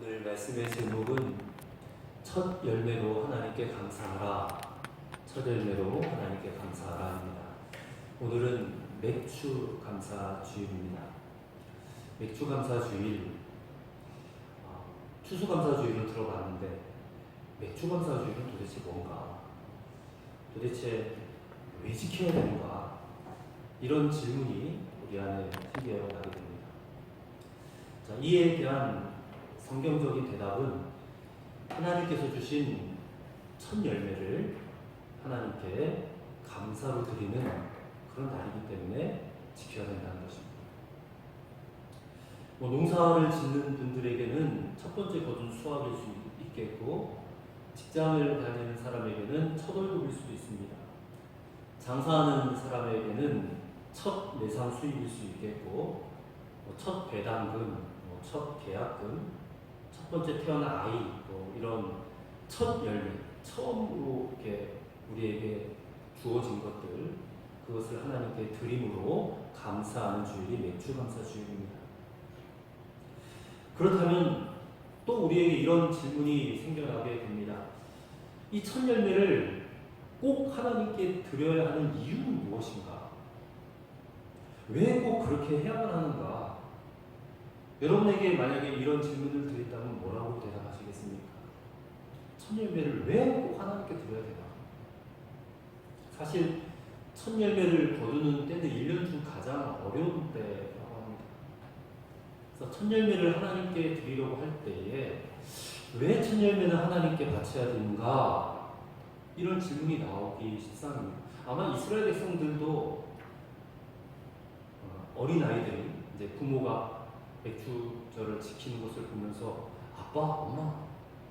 오늘 말씀의 제목은 첫 열매로 하나님께 감사하라. 첫 열매로 하나님께 감사하라입니다. 오늘은 맥주 감사 주일입니다. 맥주 감사 주일, 추수 감사 주일을 들어봤는데 맥주 감사 주일은 도대체 뭔가? 도대체 왜 지켜야 되는가? 이런 질문이 우리 안에 생겨나게 됩니다. 자, 이에 대한 성경적인 대답은 하나님께서 주신 첫 열매를 하나님께 감사로 드리는 그런 날이기 때문에 지켜야 된다는 것입니다. 농사를 짓는 분들에게는 첫 번째 거둔 수확일 수 있겠고, 직장을 다니는 사람에게는 첫 월급일 수도 있습니다. 장사하는 사람에게는 첫 매상 수입일 수 있겠고, 첫 배당금, 첫 계약금, 첫 번째 태어난 아이, 이런 첫 열매, 처음으로 이렇게 우리에게 주어진 것들, 그것을 하나님께 드림으로 감사하는 주일이 맥주 감사 주일입니다. 그렇다면 또 우리에게 이런 질문이 생겨나게 됩니다. 이 첫 열매를 꼭 하나님께 드려야 하는 이유는 무엇인가? 왜 꼭 그렇게 해야만 하는가? 여러분에게 만약에 이런 질문을 드린다면 뭐라고 대답하시겠습니까? 첫 열매를 왜 꼭 하나님께 드려야 되나? 사실 첫 열매를 거두는 때는 1년 중 가장 어려운 때라고 합니다. 그래서 첫 열매를 하나님께 드리려고 할 때에 왜 첫 열매는 하나님께 바쳐야 되는가? 이런 질문이 나오기 십상입니다. 아마 이스라엘 백성들도 어린 아이들이 이제 부모가 맥주절을 지키는 것을 보면서 아빠, 엄마,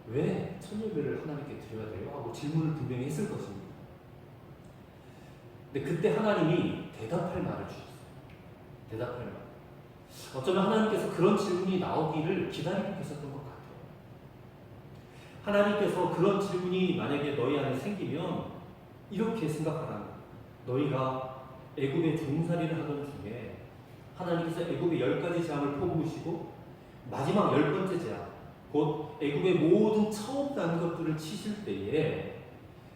왜 첫 열매를 하나님께 드려야 돼요? 하고 질문을 분명히 했을 것입니다. 근데 그때 하나님이 대답할 말을 주셨어요. 대답할 말. 어쩌면 하나님께서 그런 질문이 나오기를 기다리고 계셨던 것 같아요. 하나님께서 그런 질문이 만약에 너희 안에 생기면 이렇게 생각하라는 거예요. 너희가 애굽의 종살이를 하던 중에 하나님께서 애굽의 10가지 재앙을 퍼부으시고 마지막 10번째 재앙, 곧 애굽의 모든 처음 난 것들을 치실 때에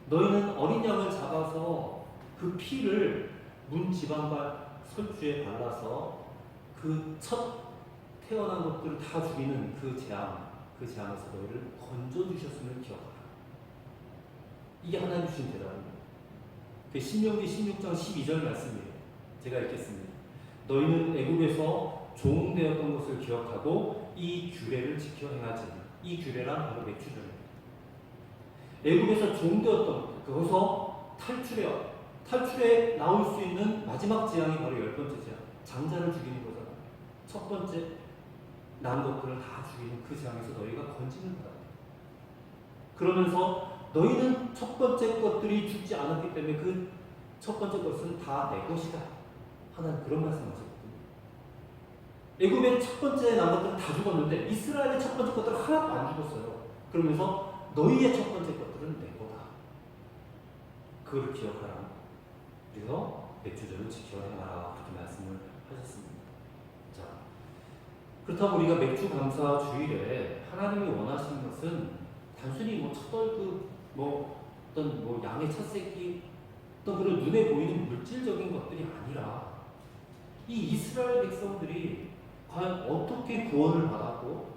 너희는 어린 양을 잡아서 그 피를 문 지방과 설주에 발라서 그 첫 태어난 것들을 다 죽이는 그 재앙에서 너희를 건져주셨음을 기억하라. 이게 하나님 주신 대답입니다. 그 신명기 16장 12절 말씀이에요. 제가 읽겠습니다. 너희는 애굽에서 종되었던 것을 기억하고 이 규례를 지켜 행하지. 이 규례란 바로 맥주절입니다. 애굽에서 종되었던, 거기서 탈출해 나올 수 있는 마지막 재앙이 바로 10번째 재앙. 장자를 죽이는 거잖아요. 첫 번째 난 것들을 다 죽이는 그 재앙에서 너희가 건지는 거다. 그러면서 너희는 첫 번째 것들이 죽지 않았기 때문에 그 첫 번째 것은 다 내 것이다. 하나님 그런 말씀하셨거든요. 애굽의 첫 번째 난 것들은 다 죽었는데 이스라엘의 첫 번째 것들은 하나도 안 죽었어요. 그러면서 너희의 첫 번째 것들은 내 거다. 그걸 기억하라. 그래서 맥주절을 지켜 행하라. 그렇게 말씀을 하셨습니다. 자, 그렇다고 우리가 맥주 감사 주일에 하나님이 원하시는 것은 단순히 첫 월급, 어떤 양의 첫 새끼, 어떤 그런 눈에 보이는 물질적인 것들이 아니라 이 이스라엘 백성들이 과연 어떻게 구원을 받았고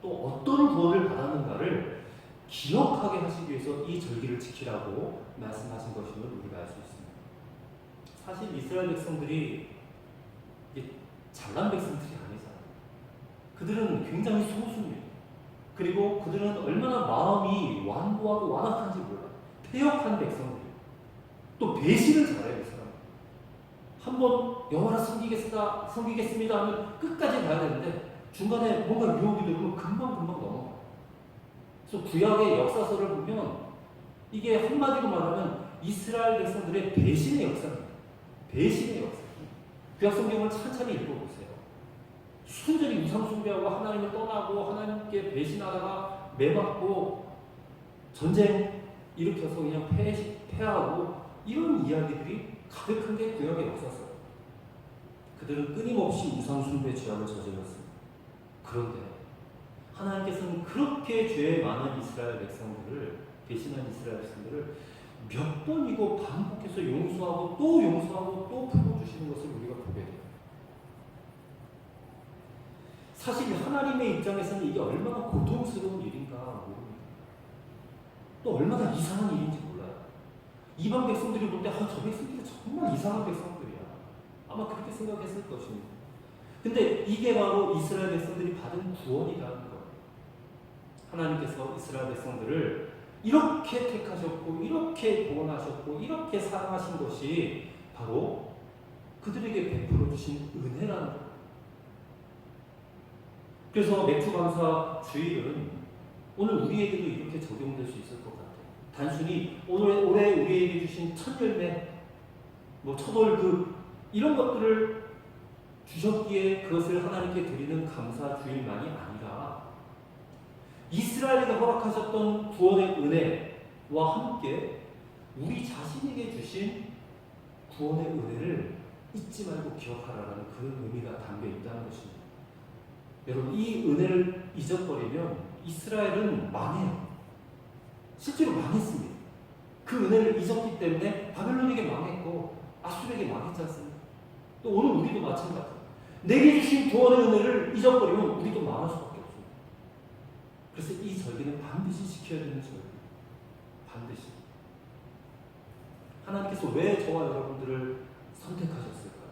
또 어떤 구원을 받았는가를 기억하게 하시기 위해서 이 절기를 지키라고 말씀하신 것임을 우리가 알 수 있습니다. 사실 이스라엘 백성들이 잘난 백성들이 아니잖아요. 그들은 굉장히 소수입니다. 그리고 그들은 얼마나 마음이 완고하고 완악한지 몰라요. 패역한 백성들이에요. 또 배신을 잘해요. 이 사람. 한번 여호와를 섬기겠습니다 하면 끝까지 가야 되는데 중간에 뭔가 유혹이 들면 금방 넘어가요. 그래서 구약의 역사서를 보면 이게 한마디로 말하면 이스라엘 백성들의 배신의 역사입니다. 배신의 역사. 구약 성경을 찬찬히 읽어보세요. 순전히 우상 숭배하고 하나님을 떠나고 하나님께 배신하다가 매맞고 전쟁 일으켜서 그냥 패하고 이런 이야기들이 가득한 게 구약의 역사서예요. 그들은 끊임없이 우상 숭배 죄악을 저질렀습니다. 그런데 하나님께서는 그렇게 죄 많은 이스라엘 백성들을, 배신한 이스라엘 백성들을 몇 번이고 반복해서 용서하고 또 용서하고 또 풀어주시는 것을 우리가 보게 돼요. 사실 하나님의 입장에서는 이게 얼마나 고통스러운 일인가 모릅니다. 또 얼마나 이상한 일인지 몰라요. 이방 백성들이 볼 때 저 백성들이 정말 이상한 백성들이야. 아마 그렇게 생각했을 것입니다. 근데 이게 바로 이스라엘 백성들이 받은 구원이라는 거예요. 하나님께서 이스라엘 백성들을 이렇게 택하셨고 이렇게 구원하셨고 이렇게 사랑하신 것이 바로 그들에게 베풀어 주신 은혜라는 거예요. 그래서 맥주감사 주일은 오늘 우리에게도 이렇게 적용될 수 있을 것 같아요. 단순히 올해 우리에게 주신 첫 열매, 첫월급 이런 것들을 주셨기에 그것을 하나님께 드리는 감사 주일만이 아니라 이스라엘에게 허락하셨던 구원의 은혜와 함께 우리 자신에게 주신 구원의 은혜를 잊지 말고 기억하라는 그런 의미가 담겨 있다는 것입니다. 여러분, 이 은혜를 잊어버리면 이스라엘은 망해요. 실제로 망했습니다. 그 은혜를 잊었기 때문에 바벨론에게 망했고 아수르에게 망했지 않습니까? 또 오늘 우리도 마찬가지예요. 내게 주신 구원의 은혜를 잊어버리면 우리도 망할 수밖에 없습니다. 그래서 이 절기는 반드시 지켜야 되는 절기예요. 반드시. 하나님께서 왜 저와 여러분들을 선택하셨을까요?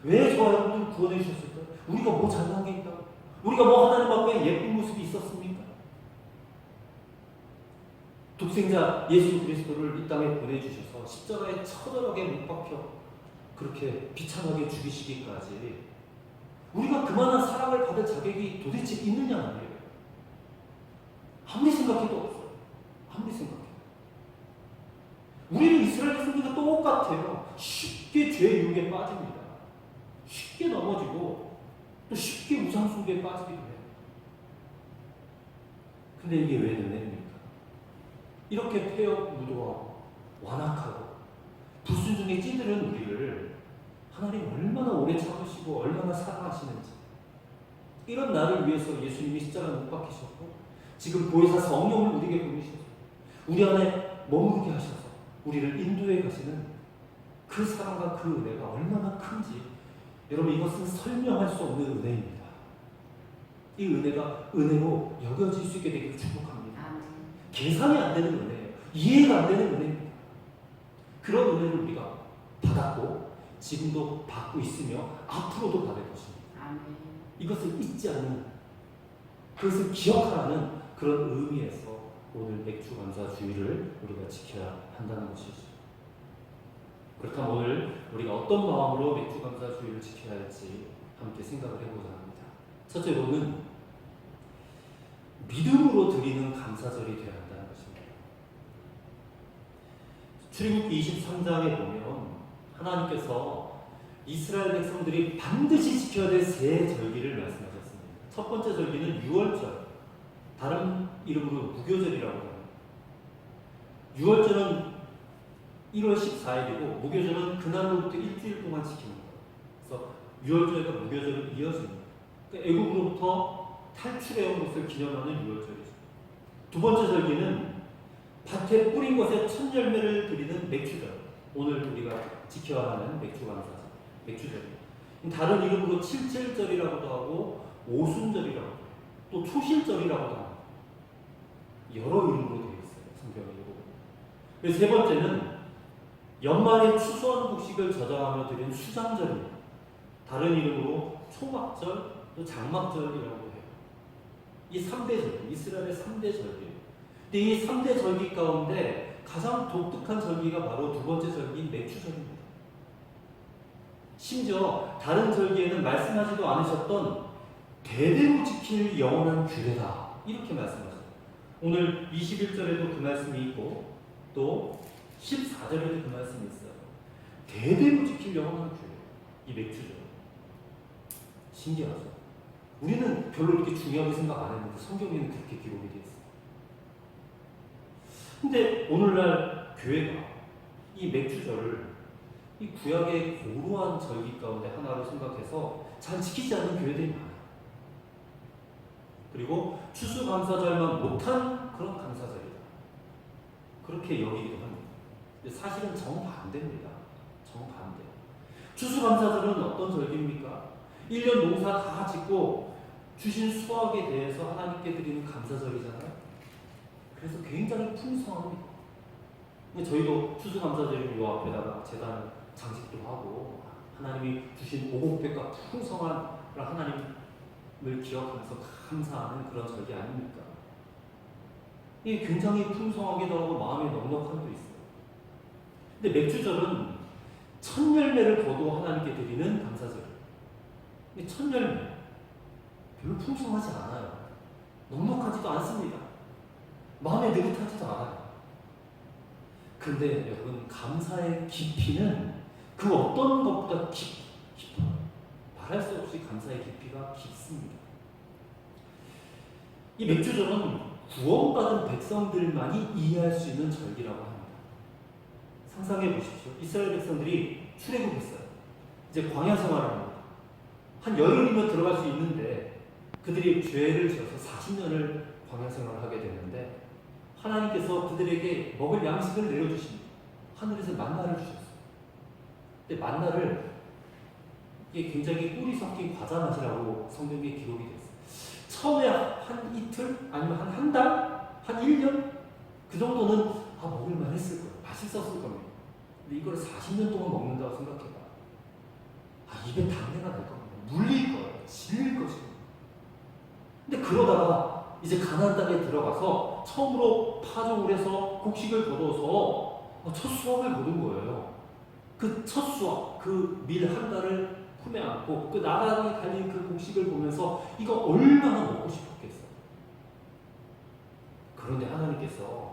왜 저와 여러분들을 구원해 주셨을까요? 우리가 뭐 잘난 게 있다고? 우리가 하나님 앞에 예쁜 모습이 있었습니까? 독생자 예수 그리스도를 이 땅에 보내주셔서 십자가에 처절하게 못 박혀 그렇게 비참하게 죽이시기까지 우리가 그만한 사랑을 받을 자격이 도대체 있느냐 말이에요. 아무리 생각해도 없어요. 아무리 생각해도. 우리는 이스라엘 백성들과 똑같아요. 쉽게 죄의 유혹에 빠집니다. 쉽게 넘어지고 또 쉽게 우상숭배에 빠지기도 해요. 근데 이게 왜 은혜입니까? 이렇게 폐역무도하고 완악하고 불순종에 찌들은 우리를 하나님 얼마나 오래 참으시고 얼마나 사랑하시는지, 이런 나를 위해서 예수님이 십자가에 못 박히셨고 지금 보혜사 성령을 우리에게 보내셔서 우리 안에 머무르게 하셔서 우리를 인도해 가시는 그 사랑과 그 은혜가 얼마나 큰지, 여러분, 이것은 설명할 수 없는 은혜입니다. 이 은혜가 은혜로 여겨질 수 있게 되기를 축복합니다. 계산이 안 되는 은혜예요. 이해가 안 되는 은혜입니다. 그런 은혜를 우리가 받았고 지금도 받고 있으며 앞으로도 받을 것입니다. 이것을 잊지 않는, 그것을 기억하라는 그런 의미에서 오늘 맥주감사 주일을 우리가 지켜야 한다는 것이죠. 그렇다면 오늘 우리가 어떤 마음으로 맥주감사 주일을 지켜야 할지 함께 생각을 해보자 합니다. 첫째로는 믿음으로 드리는 감사절이 되어야 한다는 것입니다. 출애굽기 23장에 보면 하나님께서 이스라엘 백성들이 반드시 지켜야 될 세 절기를 말씀하셨습니다. 첫 번째 절기는 유월절, 다른 이름으로 무교절이라고 합니다. 유월절은 1월 14일이고 무교절은 그날로부터 일주일 동안 지키는 거예요. 그래서 유월절과 무교절은 이어집니다. 그러니까 애국으로부터 탈출해온 것을 기념하는 유월절이죠. 두 번째 절기는 밭에 뿌린 것에 첫 열매를 드리는 맥주절, 오늘 우리가 지켜야 하는 맥주감사절, 맥주절. 다른 이름으로 칠칠절이라고도 하고 오순절이라고 해요. 또 초실절이라고도 합니다. 여러 이름으로 되어 있어요, 성경에. 세 번째는 연말에 추수한 곡식을 저장하며 드린 수장절입니다. 다른 이름으로 초막절, 또 장막절이라고 해요. 이 3대 절기, 이스라엘의 3대 절기. 근데 이 3대 절기 가운데 가장 독특한 절기가 바로 두 번째 절기인 맥주절입니다. 심지어 다른 절기에는 말씀하지도 않으셨던 대대로 지킬 영원한 규례다, 이렇게 말씀하셨어요. 오늘 21절에도 그 말씀이 있고 또 14절에도 그 말씀이 있어요. 대대로 지킬 영원한 규례, 이 맥주절. 신기하죠? 우리는 별로 이렇게 중요하게 생각 안 했는데 성경에는 그렇게 기록이 되어 있어요. 근데 오늘날 교회가 이 맥주절을 이 구약의 고루한 절기 가운데 하나로 생각해서 잘 지키지 않는 교회들이 많아요. 그리고 추수감사절만 못한 그런 감사절이다. 그렇게 여기기도 합니다. 근데 사실은 정반대입니다. 정반대. 추수감사절은 어떤 절기입니까? 1년 농사 다 짓고 주신 수확에 대해서 하나님께 드리는 감사절이잖아요. 그래서 굉장히 풍성합니다. 저희도 추수감사절이면 요 앞에다가 제단 장식도 하고 하나님이 주신 오곡백과 풍성한 하나님을 기억하면서 감사하는 그런 절기 아닙니까? 이게 굉장히 풍성하기도 하고 마음에 넉넉함도 있어요. 근데 맥주절은 첫 열매를 거두어 하나님께 드리는 감사절. 첫 열매 별로 풍성하지 않아요. 넉넉하지도 않습니다. 마음에 느긋하지도 않아요. 그런데 여러분, 감사의 깊이는 그 어떤 것보다 깊어요. 말할 수 없이 감사의 깊이가 깊습니다. 이 맥주절은 구원받은 백성들만이 이해할 수 있는 절기라고 합니다. 상상해 보십시오. 이스라엘 백성들이 출애굽했어요. 이제 광야 생활을 합니다. 한 열흘이면 들어갈 수 있는데 그들이 죄를 지어서 40년을 광야 생활을 하게 됐는데 하나님께서 그들에게 먹을 양식을 내려주십니다. 하늘에서 만나를 주셨어요. 근데 만나를 이게 굉장히 꿀이 섞인 과자 맛이라고 성경에 기록이 됐어요. 처음에 한 이틀 아니면 한 달? 한 1년? 그 정도는 먹을만 했을 거예요. 맛있었을 겁니다. 근데 이걸 40년 동안 먹는다고 생각해봐. 입에 담내가 날 겁니다. 물릴 거예요. 질릴 것입니다. 근데 그러다가 이제 가나안 땅에 들어가서 처음으로 파종을 해서 곡식을 거둬서 첫 수확을 거둔 거예요. 그 첫 수확, 그 밀 한 달을 품에 안고 그 나란히 달린 그 곡식을 보면서 이거 얼마나 먹고 싶었겠어요. 그런데 하나님께서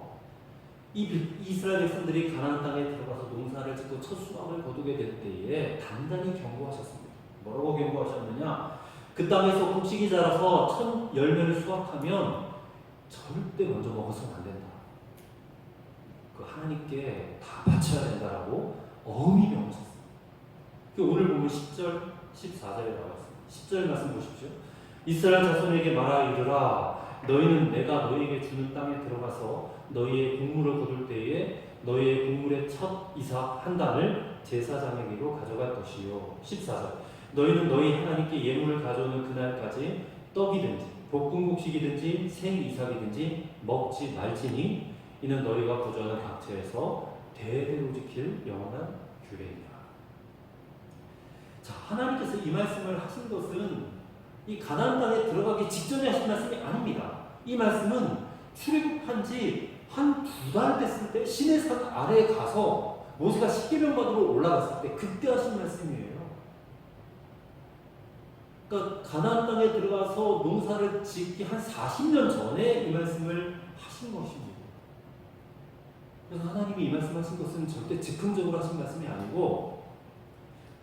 이스라엘 백성들이 가나안 땅에 들어가서 농사를 짓고 첫 수확을 거두게 될 때에 단단히 경고하셨습니다. 뭐라고 경고하셨느냐? 그 땅에서 곡식이 자라서 첫 열매를 수확하면 절대 먼저 먹어서는 안 된다. 그 하나님께 다 바쳐야 된다라고 엄히 명하셨습니다. 오늘 보면 10절, 14절에 나왔습니다. 10절 말씀 보십시오. 이스라엘 자손에게 말하 이르라 너희는 내가 너희에게 주는 땅에 들어가서 너희의 곡물을 거둘 때에 너희의 곡물의 첫 이삭 한 단을 제사장에게로 가져갈 것이요. 14절 너희는 너희 하나님께 예물을 가져오는 그날까지 떡이든지 볶은 곡식이든지 생 이삭이든지 먹지 말지니 이는 너희가 거주하는 각처에서 대대로 지킬 영원한 규례이다. 자, 하나님께서 이 말씀을 하신 것은 이 가나안 땅에 들어가기 직전에 하신 말씀이 아닙니다. 이 말씀은 출애굽한 지 한 2달 됐을 때 시내산 아래에 가서 모세가 십계명 받으러 올라갔을 때 그때 하신 말씀이에요. 그러니까 가나안 땅에 들어가서 농사를 짓기 한 40년 전에 이 말씀을 하신 것입니다. 그래서 하나님이 이 말씀하신 것은 절대 즉흥적으로 하신 말씀이 아니고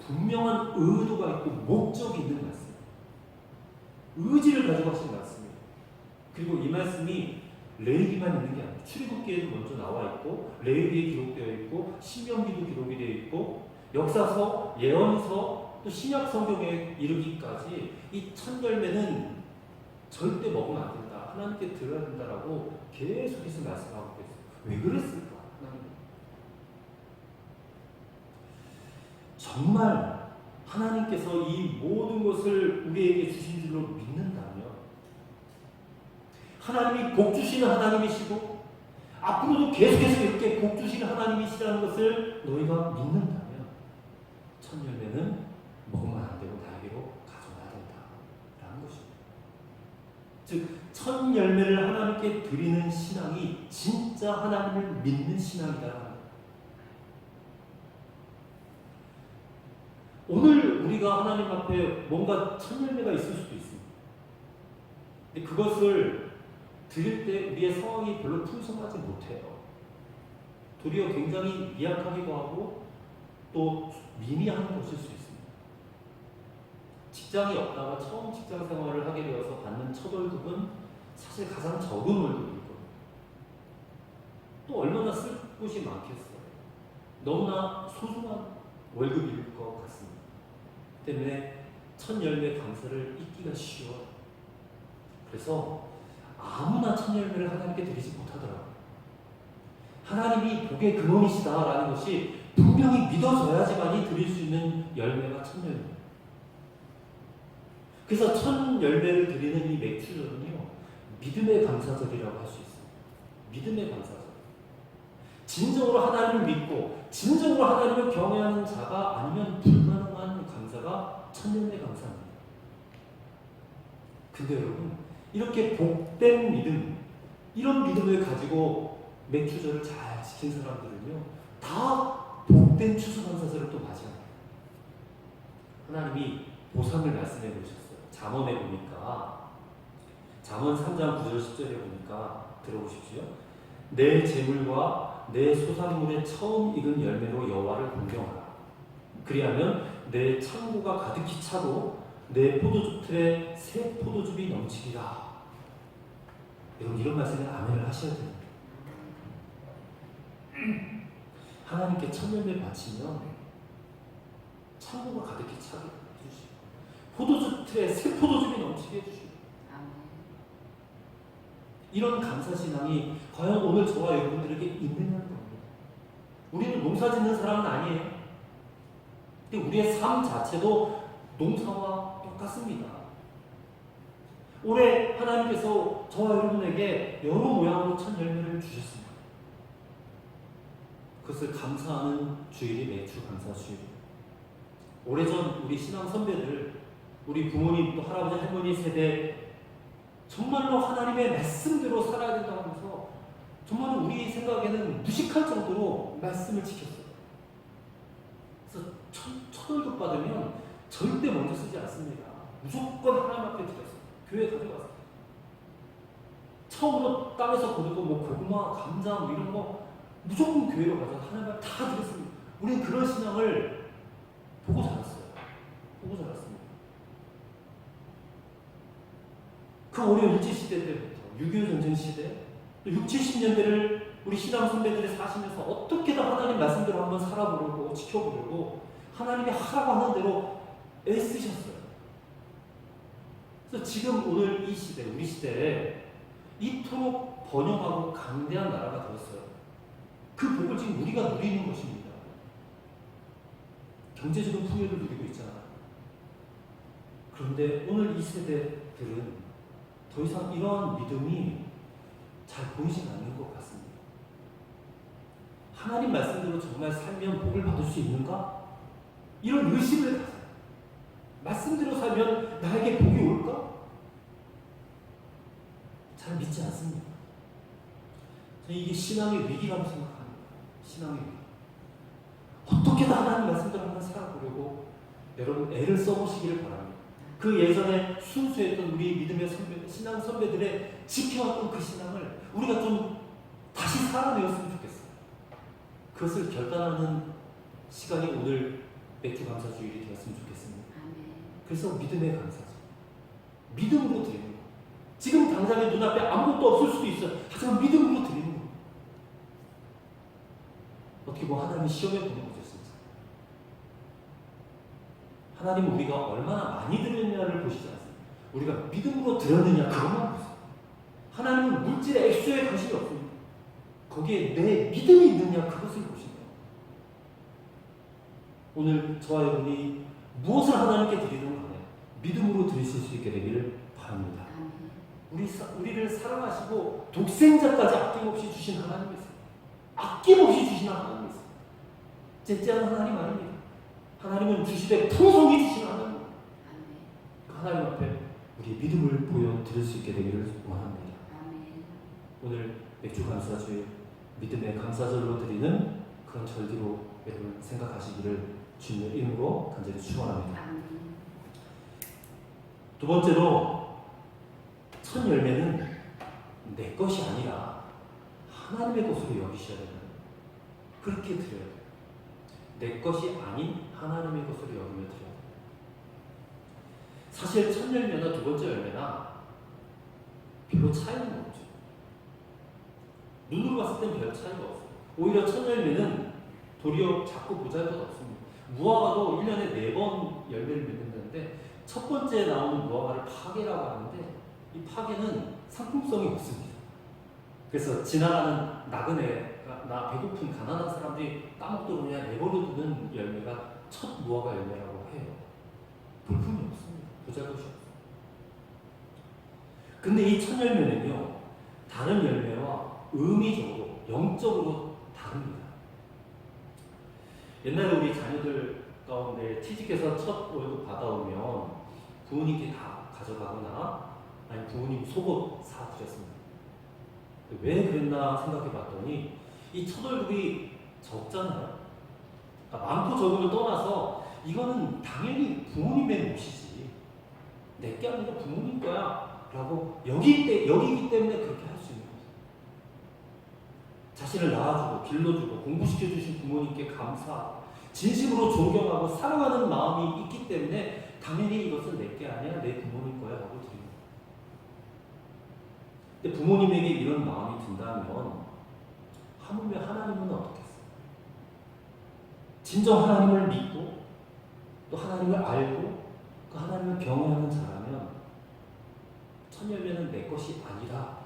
분명한 의도가 있고 목적이 있는 말씀, 의지를 가지고 하신 말씀이에요. 그리고 이 말씀이 레위기만 있는 게 아니에요. 출애굽기에도 먼저 나와 있고 레위기에 기록되어 있고 신명기도 기록이 되어 있고 역사서, 예언서, 또 신약 성경에 이르기까지 이 첫 열매는 절대 먹으면 안 된다. 하나님께 드려야 된다라고 계속해서 말씀하고 있어요. 왜 그랬을까? 하나님. 정말 하나님께서 이 모든 것을 우리에게 주신 줄로 믿는다면 하나님이 복 주시는 하나님이시고 앞으로도 계속해서 이렇게 복 주시는 하나님이시라는 것을 너희가 믿는다면 첫 열매는 먹으면 안 되고 나에게로 가져와야 된다라는 것입니다. 즉, 첫 열매를 하나님께 드리는 신앙이 진짜 하나님을 믿는 신앙이다. 오늘 우리가 하나님 앞에 뭔가 첫 열매가 있을 수도 있습니다. 근데 그것을 드릴 때 우리의 상황이 별로 풍성하지 못해요. 도리어 굉장히 미약하기도 하고 또 미미한 것일 수 있습니다. 직장이 없다가 처음 직장 생활을 하게 되어서 받는 첫 월급은 사실 가장 적은 월급일 겁니다. 또 얼마나 쓸 곳이 많겠어요. 너무나 소중한 월급일 것 같습니다. 때문에 첫 열매 감사를 잊기가 쉬워요. 그래서 아무나 첫 열매를 하나님께 드리지 못하더라고요. 하나님이 복의 근원이시다라는 것이 분명히 믿어져야지만이 드릴 수 있는 열매가 첫 열매. 그래서 첫 열매를 드리는 이 맥주절은요, 믿음의 감사절이라고 할 수 있어요. 믿음의 감사절. 진정으로 하나님을 믿고 진정으로 하나님을 경외하는 자가 아니면 불가능한 감사가 첫 열매 감사입니다. 근데 여러분, 이렇게 복된 믿음, 이런 믿음을 가지고 맥주절을 잘 지킨 사람들은요, 다 복된 추수감사절을 또 맞이합니다. 하나님이 보상을 말씀해 놓으셨어요. 잠언에 보니까, 잠언 3장 9절 10절에 보니까 들어보십시오. 내 재물과 내 소산물의 처음 익은 열매로 여호와를 공경하라. 그리하면 내 창고가 가득히 차고 내 포도주 틀에 새 포도즙이 넘치리라. 여러분, 이런 말씀에 아멘을 하셔야 됩니다. 하나님께 첫 열매 바치면 창고가 가득히 차게 해주시고 포도주 틀에 새 포도즙이 넘치게 해주시고, 이런 감사신앙이 과연 오늘 저와 여러분들에게 있느냐는 겁니다. 우리는 농사 짓는 사람은 아니에요. 근데 우리의 삶 자체도 농사와 똑같습니다. 올해 하나님께서 저와 여러분에게 여러 모양으로 첫 열매를 주셨습니다. 그것을 감사하는 주일이 맥주 감사 주일. 오래전 우리 신앙 선배들, 우리 부모님 또 할아버지 할머니 세대 정말로 하나님의 말씀대로 살아야 된다고 하면서 정말 우리 생각에는 무식할 정도로 말씀을 지켰어요. 그래서 첫 월급 받으면 절대 먼저 쓰지 않습니다. 무조건 하나님 앞에 드렸어요. 교회 가져갔어요. 처음으로 땅에서 거두고 뭐 고구마, 감자 뭐 이런 거 무조건 교회로 가서 하나님 앞에 다 드렸습니다. 우리는 그런 신앙을 보고 자랐어요. 보고 자랐습니다. 그 어려운 일제시대 때부터 6.25 전쟁 시대, 또 60, 70년대를 우리 신앙 선배들이 사시면서 어떻게든 하나님 말씀대로 한번 살아보려고, 지켜보려고 하나님이 하라고 하는 대로 애쓰셨어요. 그래서 지금 오늘 이 시대, 우리 시대에 이토록 번영하고 강대한 나라가 되었어요. 그 복을 지금 우리가 누리는 것입니다. 경제적인 풍요를 누리고 있잖아요. 그런데 오늘 이 세대들은 더 이상 이러한 믿음이 잘 보이지 않는 것 같습니다. 하나님 말씀대로 정말 살면 복을 받을 수 있는가? 이런 의심을 가져요. 말씀대로 살면 나에게 복이 올까? 잘 믿지 않습니다. 저는 이게 신앙의 위기라고 생각합니다. 신앙의 위기. 어떻게든 하나님 말씀대로 한번 살아보려고 여러분 애를 써보시기를 바랍니다. 그 예전에 순수했던 우리 믿음의 선배, 신앙 선배들의 지켜왔던 그 신앙을 우리가 좀 다시 살아내었으면 좋겠어요. 그것을 결단하는 시간이 오늘 맥주 감사 주일이 되었으면 좋겠습니다. 그래서 믿음의 감사죠. 믿음으로 드리는 거. 지금 당장에 눈앞에 아무것도 없을 수도 있어요. 하지만 믿음으로 드리는 거. 어떻게 보면 하나님이 시험해 보는 거죠, 진짜. 하나님은 우리가 얼마나 많이 드렸느냐를 보시지 않습니다. 우리가 믿음으로 드렸느냐 그것만 보세요. 하나님은 물질의 액수에 관심이 없습니다. 거기에 내 믿음이 있느냐 그것을 보신다. 오늘 저와 여러분이 무엇을 하나님께 드리든 간에 믿음으로 드리실 수 있게 되기를 바랍니다. 우리를 사랑하시고 독생자까지 아낌없이 주신 하나님이 있어요. 아낌없이 주신 하나님이 있어요. 째째한 하나님 아닙니다. 하나님은 주시되 풍성히 주신 하나님. 그 하나님 앞에 우리 믿음을 보여드릴 수 있게 되기를 원합니다. 오늘 맥주 감사주의 믿음의 감사절로 드리는 그런 절기로 여러분 생각하시기를 주님의 이름으로 간절히 축원합니다. 두 번째로 첫 열매는 내 것이 아니라 하나님의 것으로 여기셔야 된다. 그렇게 드려야 돼요. 내 것이 아닌 하나님의 것으로 여기며 드려야 돼요. 사실 첫 열매나 두 번째 열매나 별로 차이는 없죠. 눈으로 봤을 땐 별 차이가 없어요. 오히려 첫 열매는 도리어 작고 보잘것없습니다. 무화과도 1년에 4번 열매를 맺는다는데 첫 번째 나오는 무화과를 파계라고 하는데 이 파괴는 상품성이 없습니다. 그래서 지나가는 나그네가 나 배고픈 가난한 사람들이 까먹도록 그냥 내버려두는 열매가 첫 무화과 열매라고 해요. 볼품이 없습니다. 보잘것이 없어요. 근데 이 첫 열매는요, 다른 열매와 의미적으로, 영적으로 다릅니다. 옛날에 우리 자녀들 가운데 취직해서 첫 월급 받아오면 부모님께 다 가져가거나 아니 부모님 속옷 사드렸습니다. 왜 그랬나 생각해 봤더니 이 첫 월급이 적잖아요. 그러니까 많고 적음을 떠나서 이거는 당연히 부모님의 몫이지 내게 아니라 부모님 거야 라고 여기기 때문에 그렇게 할 수 있는 거죠. 자신을 낳아주고 길러주고 공부시켜주신 부모님께 감사하고 진심으로 존경하고 사랑하는 마음이 있기 때문에 당연히 이것은 내게 아니야 내 부모님 거야 라고 드립니다. 근데 부모님에게 이런 마음이 든다면 하물며 하나님은 어떻겠어요? 진정 하나님을 믿고 또 하나님을 알고 그 하나님을 경외하는 자라면 첫 열매는 내 것이 아니라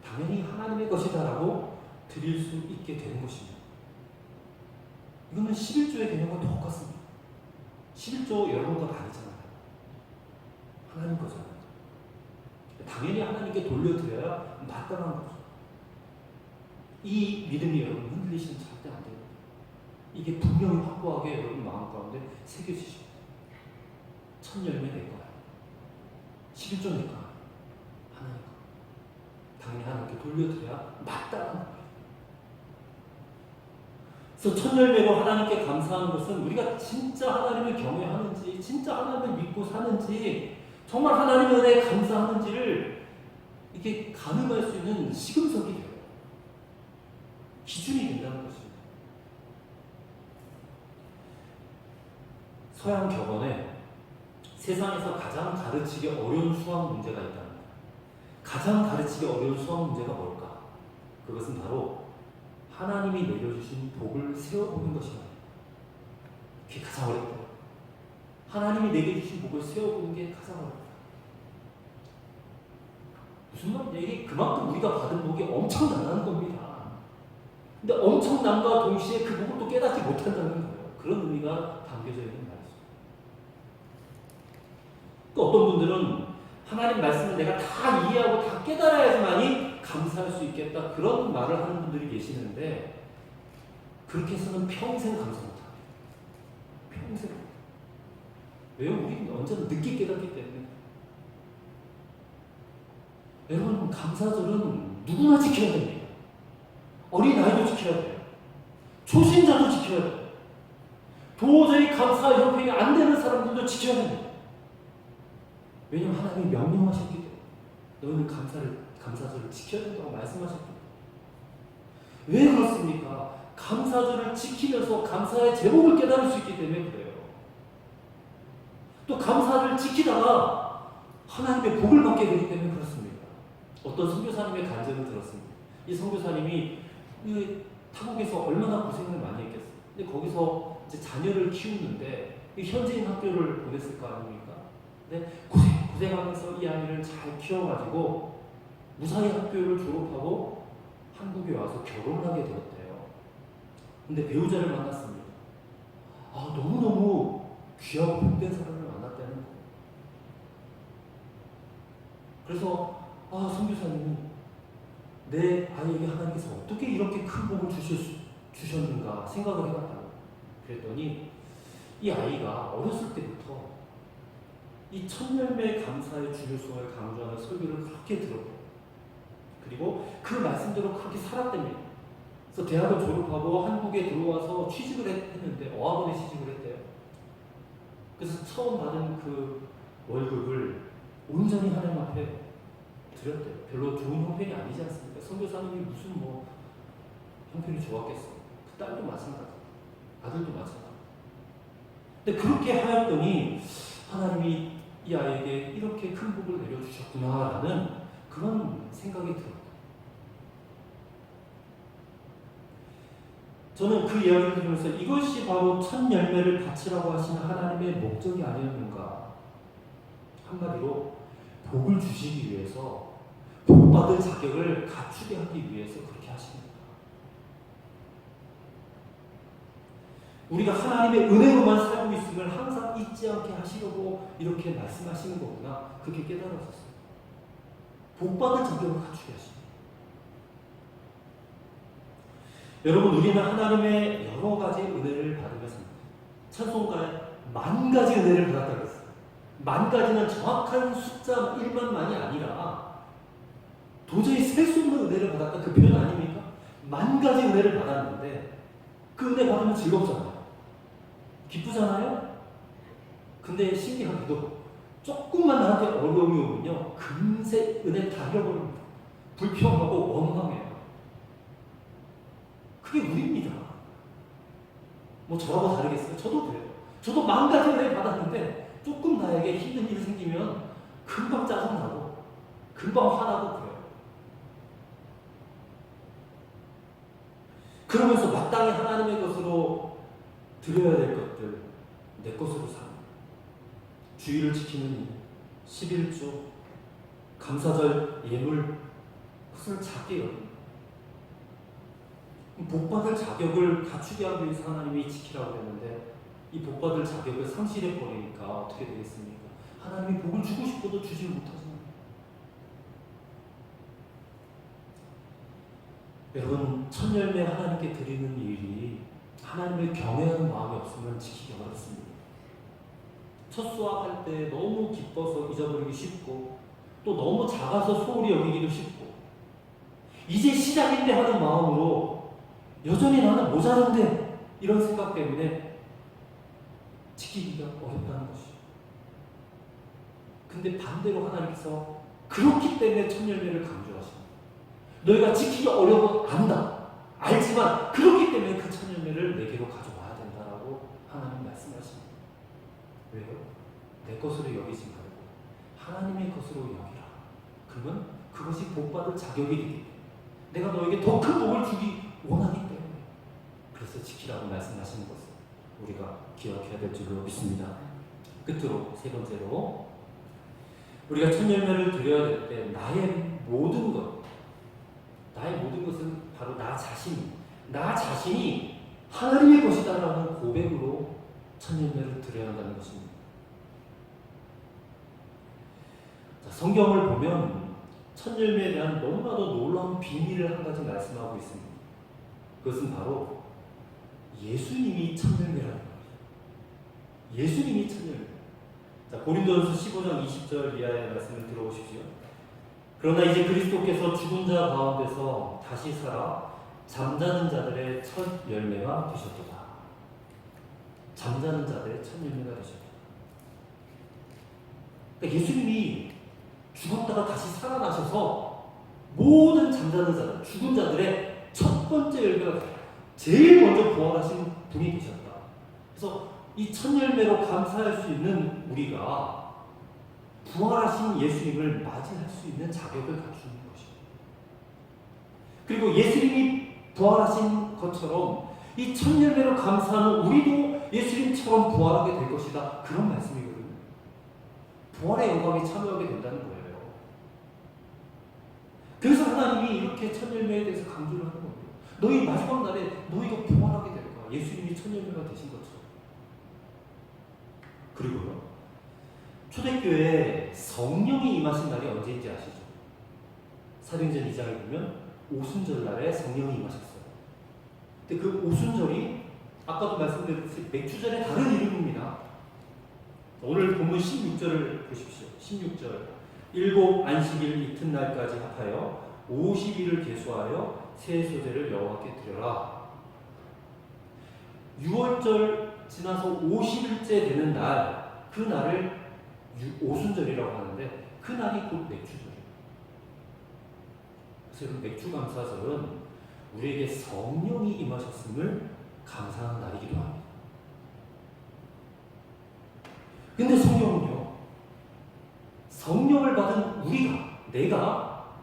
당연히 하나님의 것이다 라고 드릴 수 있게 되는 것입니다. 이거는 11조의 개념과 똑같습니다. 11조 여러분 것 아니잖아요. 하나님 거잖아요. 당연히 하나님께 돌려드려야 마땅한 거죠. 이 믿음이 여러분 흔들리시면 절대 안 됩니다. 이게 분명히 확고하게 여러분 마음 가운데 새겨지십니다. 첫 열매 내 거야. 11조 내 거야. 하나님 거. 당연히 하나님께 돌려드려야 마땅한 거예요. 그래서 첫 열매로 하나님께 감사하는 것은 우리가 진짜 하나님을 경외하는지 진짜 하나님을 믿고 사는지 정말 하나님의 은혜에 감사하는지를 이게 가늠할 수 있는 시금석이 돼요. 기준이 된다는 것입니다. 서양 격언에 세상에서 가장 가르치기 어려운 수학 문제가 있답니다. 가장 가르치기 어려운 수학 문제가 뭘까? 그것은 바로 하나님이 내려주신 복을 세워보는 것이다. 그게 가장 어렵다. 하나님이 내게 주신 복을 세워보는 게 가장 어렵다. 무슨 말이냐? 이게 그만큼 우리가 받은 복이 엄청나다는 겁니다. 근데 엄청남과 동시에 그 복을 또 깨닫지 못한다는 거예요. 그런 의미가 담겨져 있는 말이죠. 또 어떤 분들은 하나님 말씀을 내가 다 이해하고 다 깨달아야지만이 감사할 수 있겠다 그런 말을 하는 분들이 계시는데 그렇게 해서는 평생 감사 못합니다. 평생. 왜요? 우리는 언제나 늦게 깨닫기 때문에. 여러분 감사절은 누구나 지켜야 됩니다. 어린아이도 지켜야 돼요. 초신자도 지켜야 돼요. 도저히 감사 형편이 안 되는 사람들도 지켜야 됩니다. 왜냐하면 하나님이 명령하셨기 때문에 너희는 감사절을 지켜야 된다고 말씀하셨기 때문에. 왜 그렇습니까? 감사절을 지키면서 감사의 제목을 깨달을 수 있기 때문에 그래요. 또 감사를 지키다가 하나님의 복을 받게 되기 때문에 그렇습니다. 어떤 선교사님의 간증을 들었습니다. 이 선교사님이 타국에서 얼마나 고생을 많이 했겠어요. 근데 거기서 이제 자녀를 키우는데 현지인 학교를 보냈을 거 아닙니까? 근데 고생하면서 이 아이를 잘 키워가지고 무사히 학교를 졸업하고 한국에 와서 결혼을 하게 되었대요. 근데 배우자를 만났습니다. 너무너무 귀하고 복된 사람을 만났다는 거예요. 그래서 선교사님이 내 아이에게 하나님께서 어떻게 이렇게 큰 복을 주셨는가 생각을 해봤다고. 그랬더니 이 아이가 어렸을 때부터 이 첫 열매 감사의 중요성을 강조하는 설교를 그렇게 들었고 그리고 그 말씀대로 그렇게 살았답니다. 그래서 대학을 졸업하고 한국에 들어와서 취직을 했는데 어학원에 취직을 했대요. 그래서 처음 받은 그 월급을 온전히 하나님 앞에 드렸대요. 별로 좋은 형편이 아니지 않습니까? 선교사님이 무슨 형편이 좋았겠어. 그 딸도 마찬가지, 아들도 마찬가지. 근데 그렇게 하였더니 하나님이 이 아이에게 이렇게 큰 복을 내려주셨구나라는 그런 생각이 들어요. 저는 그 이야기를 들으면서 이것이 바로 첫 열매를 바치라고 하시는 하나님의 목적이 아니었는가. 한마디로 복을 주시기 위해서, 복받을 자격을 갖추게 하기 위해서 그렇게 하십니다. 우리가 하나님의 은혜로만 살고 있음을 항상 잊지 않게 하시려고 이렇게 말씀하시는 거구나, 그렇게 깨달았었어요. 복받을 자격을 갖추게 하십니다. 여러분, 우리는 하나님의 여러 가지 은혜를 받으며 삽니다. 찬송가에 10,000가지 은혜를 받았다고 했어요. 10,000가지는 정확한 숫자 1만만이 아니라 도저히 셀 수 없는 은혜를 받았다, 그 표현 아닙니까? 10,000가지 은혜를 받았는데 그 은혜 받으면 즐겁잖아요. 기쁘잖아요? 근데 신기하게도 조금만 나한테 어려움이 오면요, 금세 은혜 다 잃어버립니다. 불평하고 원망해요. 그게 우리입니다. 뭐 저하고 다르겠어요? 저도 그래요. 저도 10,000가지 은혜 받았는데 조금 나에게 힘든 일이 생기면 금방 짜증나고 금방 화나고 그래요. 그러면서 마땅히 하나님의 것으로 드려야 될 것들 내 것으로 삽니다. 주의를 지키는 일, 11조, 감사절, 예물, 그것을 작게 여깁니다. 복받을 자격을 갖추게 하기 위해서 하나님이 지키라고 했는데 이 복받을 자격을 상실해 버리니까 어떻게 되겠습니까? 하나님이 복을 주고 싶어도 주지 못하잖아요. 여러분, 첫 열매 하나님께 드리는 일이 하나님을 경외하는 마음이 없으면 지키기 어렵습니다. 첫 수확할 때 너무 기뻐서 잊어버리기 쉽고, 또 너무 작아서 소홀히 여기기도 쉽고, 이제 시작인데 하는 마음으로 여전히 나는 모자란데 이런 생각 때문에 지키기가 어렵다는 것이죠. 근데 반대로 하나님께서 그렇기 때문에 첫 열매를 강조하십니다. 너희가 지키기 어려워 안다. 알지만 그렇기 때문에 그 첫 열매를 내게로 가져와야 된다라고 하나님 말씀하십니다. 왜요? 내 것으로 여기지 말고 하나님의 것으로 여기라. 그러면 그것이 복받을 자격이 되기 때문에, 내가 너에게 더 큰 복을 주기 원하기 때문에 그래서 지키라고 말씀하시는 것을 우리가 기억해야 될 줄로 믿습니다. 끝으로 세 번째로, 우리가 첫 열매를 드려야 될 때 나의 모든 것은 바로 나 자신이 하나님의 것이다라는 고백으로 첫 열매를 드려야 한다는 것입니다. 자, 성경을 보면 첫 열매에 대한 너무나도 놀라운 비밀을 한 가지 말씀하고 있습니다. 그것은 바로 예수님이 첫 열매라는 겁니다. 예수님이 첫 열매. 자, 고린도전서 15장 20절 이하의 말씀을 들어보십시오. 그러나 이제 그리스도께서 죽은 자 가운데서 다시 살아 잠자는 자들의 첫 열매가 되셨도다. 잠자는 자들의 첫 열매가 되셨다. 그러니까 예수님이 죽었다가 다시 살아나셔서 모든 잠자는 자들, 죽은 자들의 첫 번째 열매가 제일 먼저 부활하신 분이 되셨다. 그래서 이 첫 열매로 감사할 수 있는 우리가 부활하신 예수님을 맞이할 수 있는 자격을 갖추는 것입니다. 그리고 예수님이 부활하신 것처럼 이 첫 열매로 감사하는 우리도 예수님처럼 부활하게 될 것이다. 그런 말씀이거든요. 부활의 영광에 참여하게 된다는 거예요. 그래서 하나님이 이렇게 첫 열매에 대해서 강조를 하는 거예요. 너희 마지막 날에 너희가 부활하게 될 거야. 예수님이 첫 열매가 되신 것처럼. 그리고요, 초대교회에 성령이 임하신 날이 언제인지 아시죠? 사도행전 2장에 보면 오순절 날에 성령이 임하셨어요. 근데 그 오순절이 아까도 말씀드렸듯이 맥주절의 다른 이름입니다. 오늘 본문 16절을 보십시오. 16절. 7 안식일 이튿날까지 합하여 50일을 계수하여 새 소재를 여호와께 드려라. 6월절 지나서 50일째 되는 날, 그 날을 오순절이라고 하는데 그 날이 곧 맥주절이에요. 그래서 맥주 감사절은 우리에게 성령이 임하셨음을 감사하는 날이기도 합니다. 근데 성령은요, 성령을 받은 우리가, 내가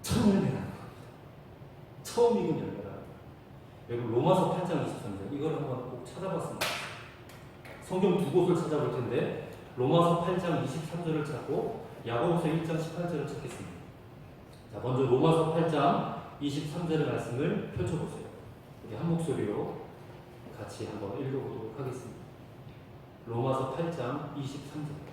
첫 열매라는 겁니다. 처음 익은 열매라는 겁니다. 여러분, 로마서 8장 23절 이걸 한번 꼭 찾아봤습니다. 성경 두 곳을 찾아볼 텐데 로마서 8장 23절을 찾고 야고보서 1장 18절을 찾겠습니다. 자, 먼저 로마서 8장 23절의 말씀을 펼쳐보세요. 우리 한 목소리로 같이 한번 읽어보도록 하겠습니다. 로마서 8장 23절.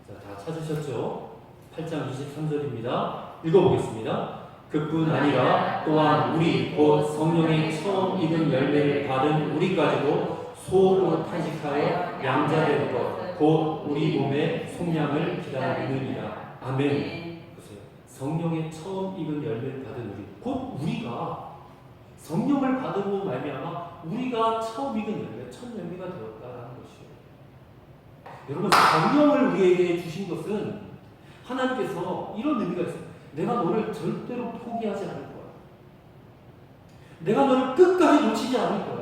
자, 다 찾으셨죠? 8장 23절입니다. 읽어보겠습니다. 그뿐 아니라 또한 우리 곧 성령의 처음 익은 열매를 받은 우리까지도 소로 탄식하여 양자될 것 곧 우리 몸의 속량을 기다리느니라. 아멘. 보세요. 성령의 처음 익은 열매를 받은 우리, 곧 우리가 성령을 받으고 말미암아 우리가 처음 익은 열매, 첫 열매가 되었다라는 것이에요. 여러분, 성령을 우리에게 주신 것은 하나님께서 이런 의미가 있어요. 내가 너를 절대로 포기하지 않을 거야. 내가 너를 끝까지 놓치지 않을 거야.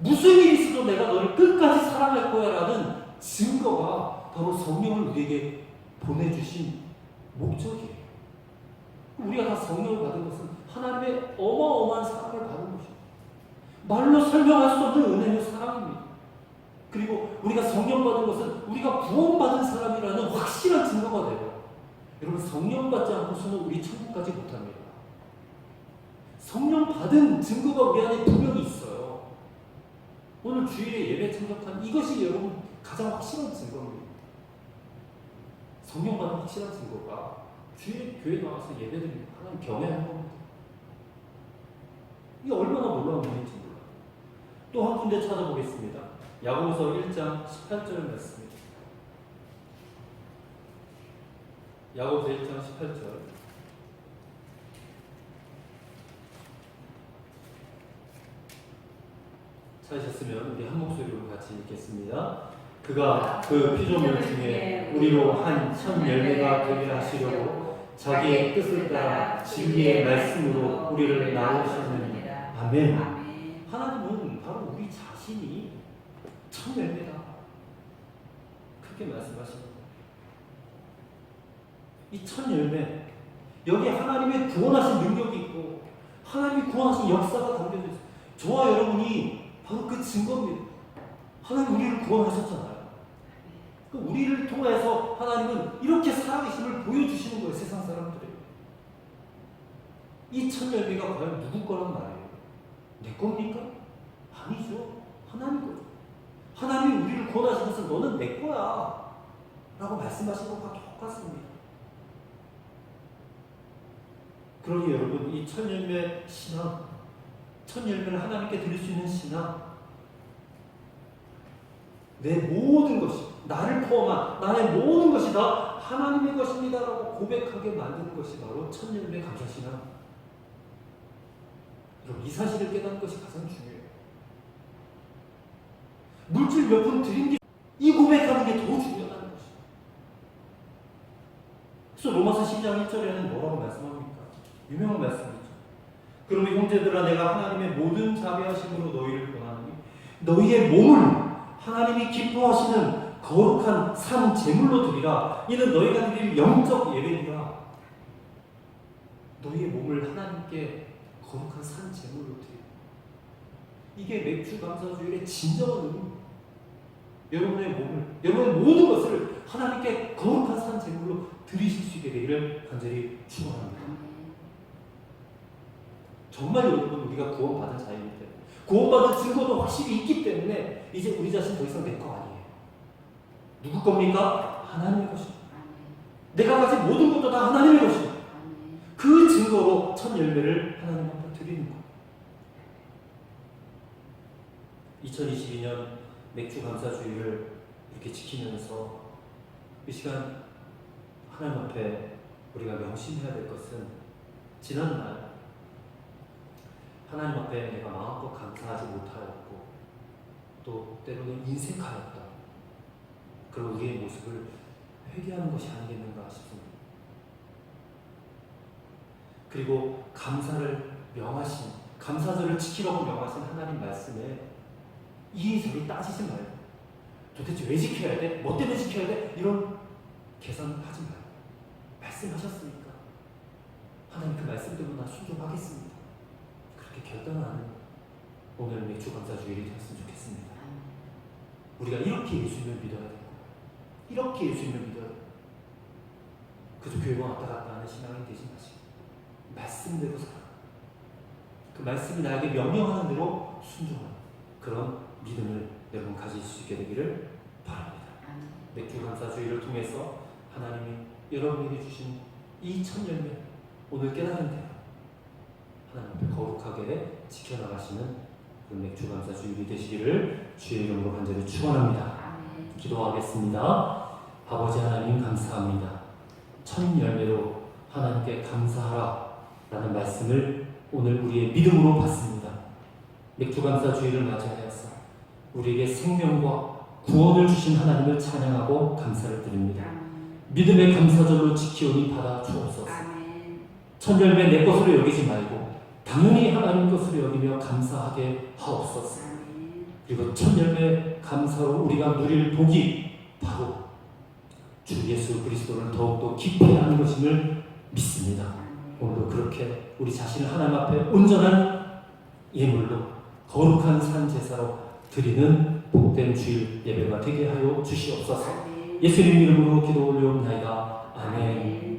무슨 일이 있어도 내가 너를 끝까지 사랑할 거야 라는 증거가 바로 성령을 우리에게 보내주신 목적이에요. 우리가 다 성령을 받은 것은 하나님의 어마어마한 사랑을 받은 것이에요. 말로 설명할 수 없는 은혜의 사랑입니다. 그리고 우리가 성령 받은 것은 우리가 구원받은 사람이라는 확실한 증거가 돼요. 여러분, 성령 받지 않고서는 우리 천국까지 못합니다. 성령 받은 증거가 우리 안에 분명히 있어요. 오늘 주일에 예배 참석한 이것이 여러분 가장 확실한 증거입니다. 성령 받은 확실한 증거가 주일에 교회 나와서 예배드리는 하나님 경외하는 겁니다. 이게 얼마나 놀라운 일인지 몰라요. 또 한 군데 찾아보겠습니다. 야고보서 1장 18절 말씀입니다. 야고보서 1장 18절. 찾으셨으면 우리 한 목소리로 같이 읽겠습니다. 그가 그 피조물 중에 우리로 한 첫 열매가 되게 하시려고 자기의 뜻을 따라 진리의 말씀으로 우리를 낳으셨느니. 아멘. 하나님은 바로 우리 자신이 첫 열매다, 그렇게 말씀하십니다. 이 첫 열매, 여기 하나님의 구원하신 능력이 있고 하나님이 구원하신 역사가 담겨져 있어요. 저와 여러분이 바로 그 증거입니다. 하나님 우리를 구원하셨잖아요. 우리를 통해서 하나님은 이렇게 살아계심을 보여주시는 거예요. 세상 사람들에게. 이 첫 열매가 과연 누구 거란 말이에요? 내 겁니까? 아니죠. 하나님 거죠. 하나님이 우리를 구원하신 것은 너는 내 거야 라고 말씀하신 것과 똑같습니다. 그러니 여러분, 이 첫 열매 신앙, 첫 열매를 하나님께 드릴 수 있는 신앙, 내 모든 것이, 나를 포함한 나의 모든 것이 다 하나님의 것입니다 라고 고백하게 만드는 것이 바로 첫 열매 감사 신앙. 여러분, 이 사실을 깨닫는 것이 가장 중요해요. 물질 몇 푼 드린 게, 이 고백하는 게 더 중요하다는 것이죠. 그래서 로마서 10장 1절에는 뭐라고 말씀합니까? 유명한 말씀이죠. 그러면 형제들아, 내가 하나님의 모든 자비하심으로 너희를 권하노니 너희의 몸을 하나님이 기뻐하시는 거룩한 산 제물로 드리라. 이는 너희가 드릴 영적 예배니라. 너희의 몸을 하나님께 거룩한 산 제물로 드리라. 이게 맥주 감사주일의 진정한 의미입니다. 여러분의 몸을, 여러분의 모든 것을 하나님께 거룩한 산 제물로 드리실 수 있게 되기를 간절히 축원합니다. 정말 여러분, 우리가 구원받은 자이기 때문에, 구원받은 증거도 확실히 있기 때문에 이제 우리 자신 더 이상 내 거 아니에요. 누구 겁니까? 하나님의 것입니다. 내가 가진 모든 것도 다 하나님의 것입니다. 그 증거로 첫 열매를 하나님 앞에 드리는 거예요. 2022년 맥주 감사주의를 이렇게 지키면서 이 시간 하나님 앞에 우리가 명심해야 될 것은, 지난날 하나님 앞에 내가 마음껏 감사하지 못하였고 또 때로는 인색하였다, 그런 우리의 모습을 회개하는 것이 아니겠는가 싶습니다. 그리고 감사를 명하신, 감사절을 지키라고 명하신 하나님 말씀에 이리저리 따지지 말고, 도대체 왜 지켜야 돼? 뭐 때문에 지켜야 돼? 이런 계산을 하지 말고, 말씀하셨으니까 하나님 그 말씀대로 나 순종하겠습니다, 그렇게 결단하는 오늘 맥주 감사주일이 되었으면 좋겠습니다. 우리가 이렇게 예수님을 믿어야 되고, 이렇게 예수님을 믿어요. 그저 교회만 왔다 갔다 하는 신앙이 되지 마시고 말씀대로 살아. 그 말씀이 나에게 명령하는 대로 순종하는 그런 믿음을 여러분 가질 수 있게 되기를 바랍니다. 맥주 감사주의를 통해서 하나님이 여러분에게 주신 이 첫 열매 오늘 깨달은 대로 하나님 앞에 거룩하게 지켜나가시는 그 맥주 감사주일이 되시기를 주의 이름으로 간절히 축원합니다. 기도하겠습니다. 아버지 하나님 감사합니다. 첫 열매로 하나님께 감사하라 라는 말씀을 오늘 우리의 믿음으로 받습니다. 맥주 감사주일을 맞이하여서 우리에게 생명과 구원을 주신 하나님을 찬양하고 감사를 드립니다. 믿음의 감사절로 지키오니 받아 주옵소서. 첫 열매 내 것으로 여기지 말고 당연히 하나님 것으로 여기며 감사하게 하옵소서. 그리고 첫 열매 감사로 우리가 누릴 복이 바로 주 예수 그리스도를 더욱더 깊이 아는 것임을 믿습니다. 오늘도 그렇게 우리 자신을 하나님 앞에 온전한 예물로 거룩한 산 제사로 드리는 복된 주일 예배가 되게 하여 주시옵소서. 예수님 이름으로 기도 올려옵나이다. 아멘.